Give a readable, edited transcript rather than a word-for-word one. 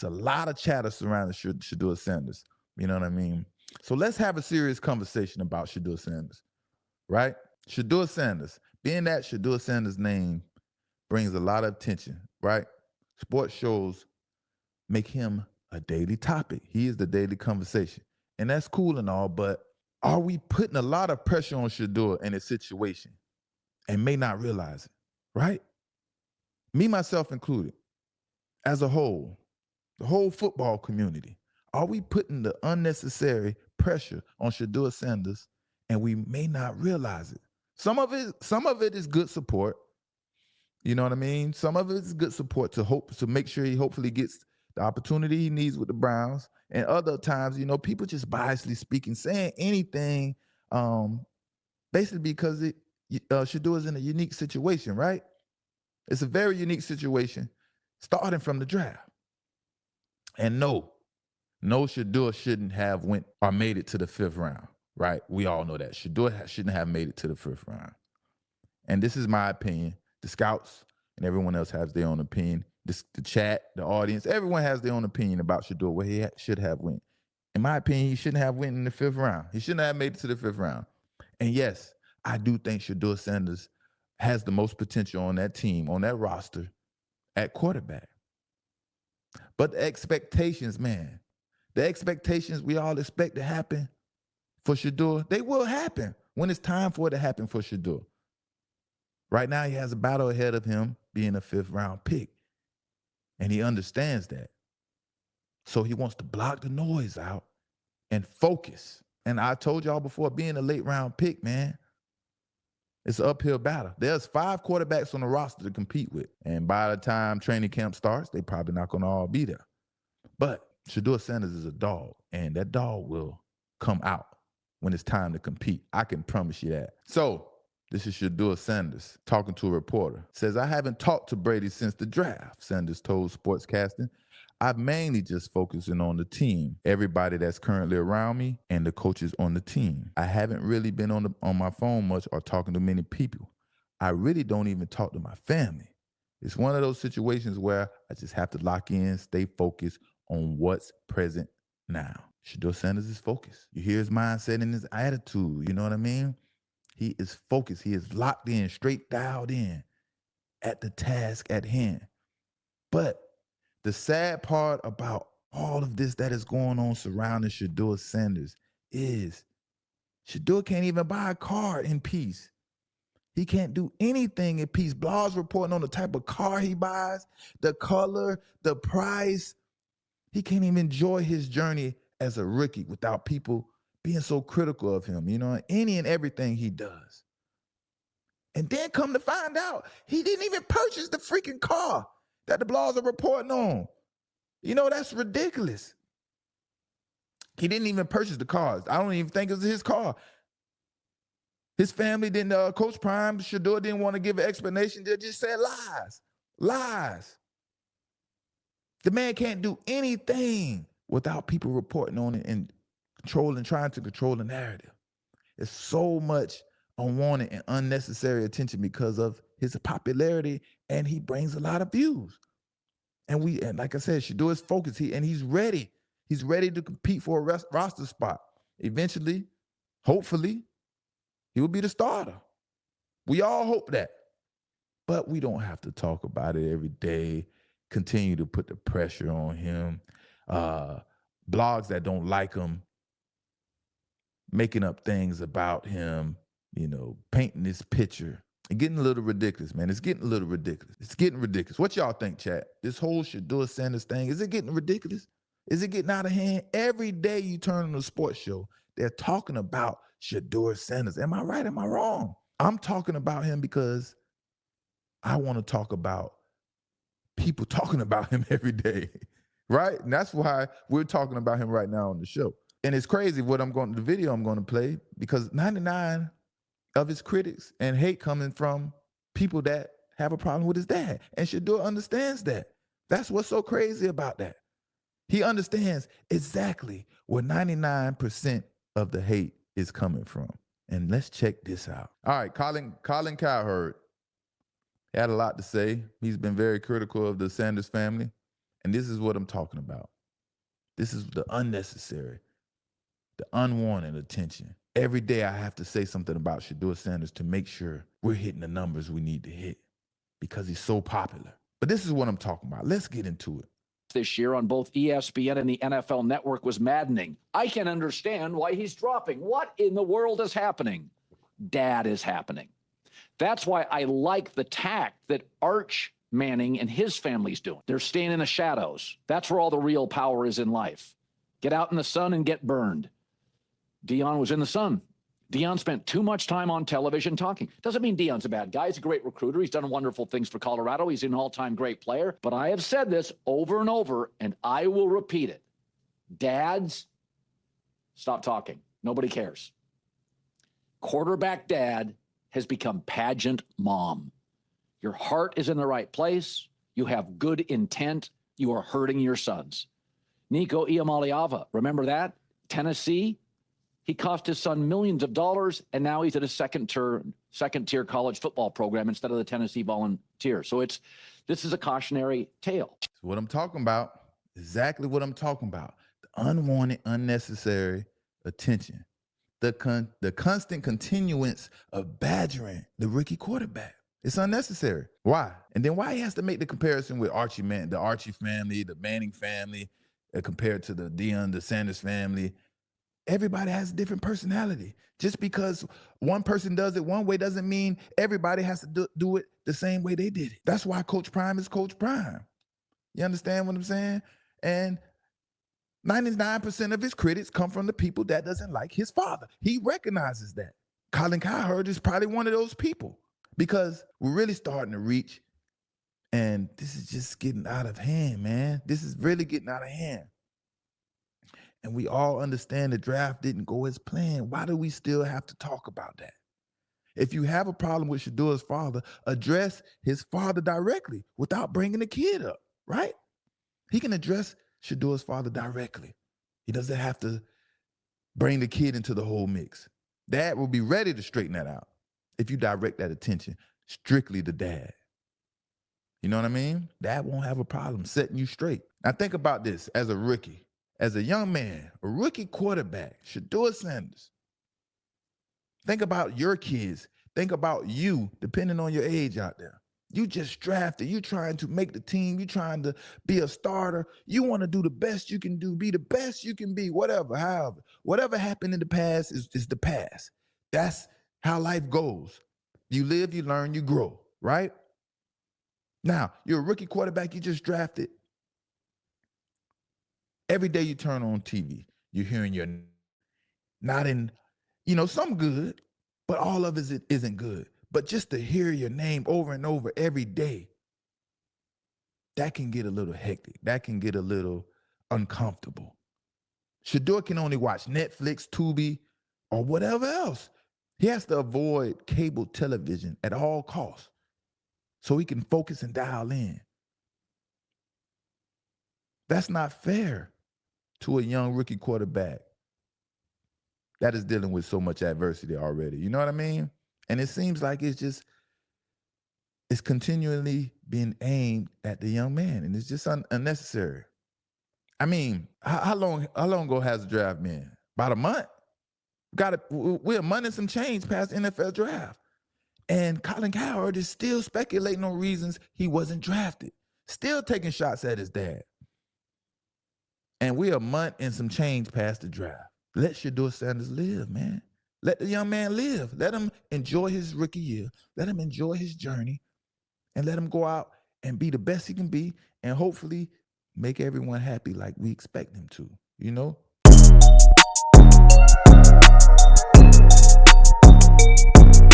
It's a lot of chatter surrounding Shedeuer Sanders. You know what I mean? So let's have a serious conversation about Shedeuer Sanders, right? Shedeuer Sanders, being that Shedeuer Sanders' name brings a lot of attention, right? Sports shows make him a daily topic. He is the daily conversation. And that's cool and all, but are we putting a lot of pressure on Shedeuer in his situation and may not realize it, right? Me, myself included, as a whole, the whole football community, are we putting the unnecessary pressure on Shedeuer Sanders and we may not realize it? Some of it is good support. You know what I mean? Some of it is good support to make sure he hopefully gets the opportunity he needs with the Browns. And other times, people just biasly speaking, saying anything, basically because Shedeuer's in a unique situation, right? It's a very unique situation, starting from the draft. And no, Shedeuer shouldn't have went or made it to the 5th round, right? We all know that. Shedeuer shouldn't have made it to the 5th round. And this is my opinion. The scouts and everyone else has their own opinion. The chat, the audience, everyone has their own opinion about Shedeuer, where he should have went. In my opinion, he shouldn't have went in the 5th round. He shouldn't have made it to the 5th round. And yes, I do think Shedeuer Sanders has the most potential on that team, on that roster, at quarterback. But the expectations, man, the expectations we all expect to happen for Shedeuer, they will happen when it's time for it to happen for Shedeuer. Right now, he has a battle ahead of him being a 5th round pick. And he understands that. So he wants to block the noise out and focus. And I told y'all before, being a late round pick, man, it's an uphill battle. There's 5 quarterbacks on the roster to compete with. And by the time training camp starts, they probably not going to all be there. But Shedeuer Sanders is a dog, and that dog will come out when it's time to compete. I can promise you that. So this is Shedeuer Sanders talking to a reporter. Says, I haven't talked to Brady since the draft, Sanders told Sportscasting. I'm mainly just focusing on the team, everybody that's currently around me, and the coaches on the team. I haven't really been on my phone much or talking to many people. I really don't even talk to my family. It's one of those situations where I just have to lock in, stay focused on what's present now. Shedeuer Sanders is focused. You hear his mindset and his attitude, you know what I mean? He is focused. He is locked in, straight dialed in at the task at hand. But the sad part about all of this that is going on surrounding Shedeuer Sanders is Shedeuer can't even buy a car in peace. He can't do anything in peace. Blogs reporting on the type of car he buys, the color, the price. He can't even enjoy his journey as a rookie without people being so critical of him, any and everything he does. And then come to find out, he didn't even purchase the freaking car that the blogs are reporting on. That's ridiculous. He didn't even purchase the car. I don't even think it was his car. His family didn't, Coach Prime, Shedeuer didn't want to give an explanation. They just said lies. Lies. The man can't do anything without people reporting on it and trying to control the narrative. It's so much unwanted and unnecessary attention because of his popularity, and he brings a lot of views. And like I said, Shedeuer is focused, he's ready. He's ready to compete for a roster spot. Eventually, hopefully, he will be the starter. We all hope that. But we don't have to talk about it every day, continue to put the pressure on him. Blogs that don't like him, making up things about him, painting this picture. And getting a little ridiculous, man. It's getting a little ridiculous. It's getting ridiculous. What y'all think, chat? This whole Shedeuer Sanders thing, is it getting ridiculous? Is it getting out of hand? Every day you turn on a sports show, they're talking about Shedeuer Sanders. Am I right? Am I wrong? I'm talking about him because I want to talk about people talking about him every day, right? And that's why we're talking about him right now on the show. And it's crazy the video I'm going to play, because 99 of his critics and hate coming from people that have a problem with his dad. And Shedeuer understands that. That's what's so crazy about that. He understands exactly where 99% of the hate is coming from. And let's check this out. All right, Colin Cowherd had a lot to say. He's been very critical of the Sanders family And this is what I'm talking about. This is the unnecessary, the unwanted attention. Every day I have to say something about Shedeuer Sanders to make sure we're hitting the numbers we need to hit because he's so popular. But this is what I'm talking about. Let's get into it. This year on both ESPN and the NFL Network was maddening. I can understand why he's dropping. What in the world is happening? Dad is happening. That's why I like the tact that Arch Manning and his family's doing. They're staying in the shadows. That's where all the real power is in life. Get out in the sun and get burned. Deion was in the sun. Deion spent too much time on television talking. Doesn't mean Deion's a bad guy. He's a great recruiter. He's done wonderful things for Colorado. He's an all-time great player. But I have said this over and over, and I will repeat it. Dads, stop talking. Nobody cares. Quarterback dad has become pageant mom. Your heart is in the right place. You have good intent. You are hurting your sons. Nico Iamaleava, remember that? Tennessee. He cost his son millions of dollars, and now he's at a second-tier college football program instead of the Tennessee Volunteers. So this is a cautionary tale. That's what I'm talking about. Exactly what I'm talking about. The unwanted, unnecessary attention. The constant continuance of badgering the rookie quarterback. It's unnecessary. Why? And then why he has to make the comparison with the Archie family, the Manning family, compared to the Deion, the Sanders family. Everybody has a different personality. Just because one person does it one way doesn't mean everybody has to do it the same way they did it. That's why Coach Prime is Coach Prime. You understand what I'm saying? And 99% of his critics come from the people that doesn't like his father. He recognizes that. Colin Cowherd is probably one of those people because we're really starting to reach, and this is just getting out of hand, man. This is really getting out of hand. And we all understand the draft didn't go as planned. Why do we still have to talk about that? If you have a problem with Shedeur's father, address his father directly without bringing the kid up, right? He can address Shedeur's father directly. He doesn't have to bring the kid into the whole mix. Dad will be ready to straighten that out if you direct that attention strictly to dad. You know what I mean? Dad won't have a problem setting you straight. Now think about this as a rookie. As a young man, a rookie quarterback, Shedeuer Sanders. Think about your kids. Think about you, depending on your age out there. You just drafted. You trying to make the team. You trying to be a starter. You want to do the best you can do, be the best you can be, whatever, however. Whatever happened in the past is the past. That's how life goes. You live, you learn, you grow, right? Now, you're a rookie quarterback. You just drafted. Every day you turn on TV, you're hearing your not in, some good, but all of it isn't good. But just to hear your name over and over every day, that can get a little hectic. That can get a little uncomfortable. Shedeuer can only watch Netflix, Tubi, or whatever else. He has to avoid cable television at all costs so he can focus and dial in. That's not fair to a young rookie quarterback that is dealing with so much adversity already. You know what I mean? And it seems like it's continually being aimed at the young man, and it's just unnecessary. I mean, how long ago has the draft been? About a month? We're a month and some change past the NFL draft. And Colin Cowherd is still speculating on reasons he wasn't drafted, still taking shots at his dad. And we're a month and some change past the draft. Let Shedeuer Sanders live, man. Let the young man live. Let him enjoy his rookie year. Let him enjoy his journey. And let him go out and be the best he can be and hopefully make everyone happy like we expect him to, you know?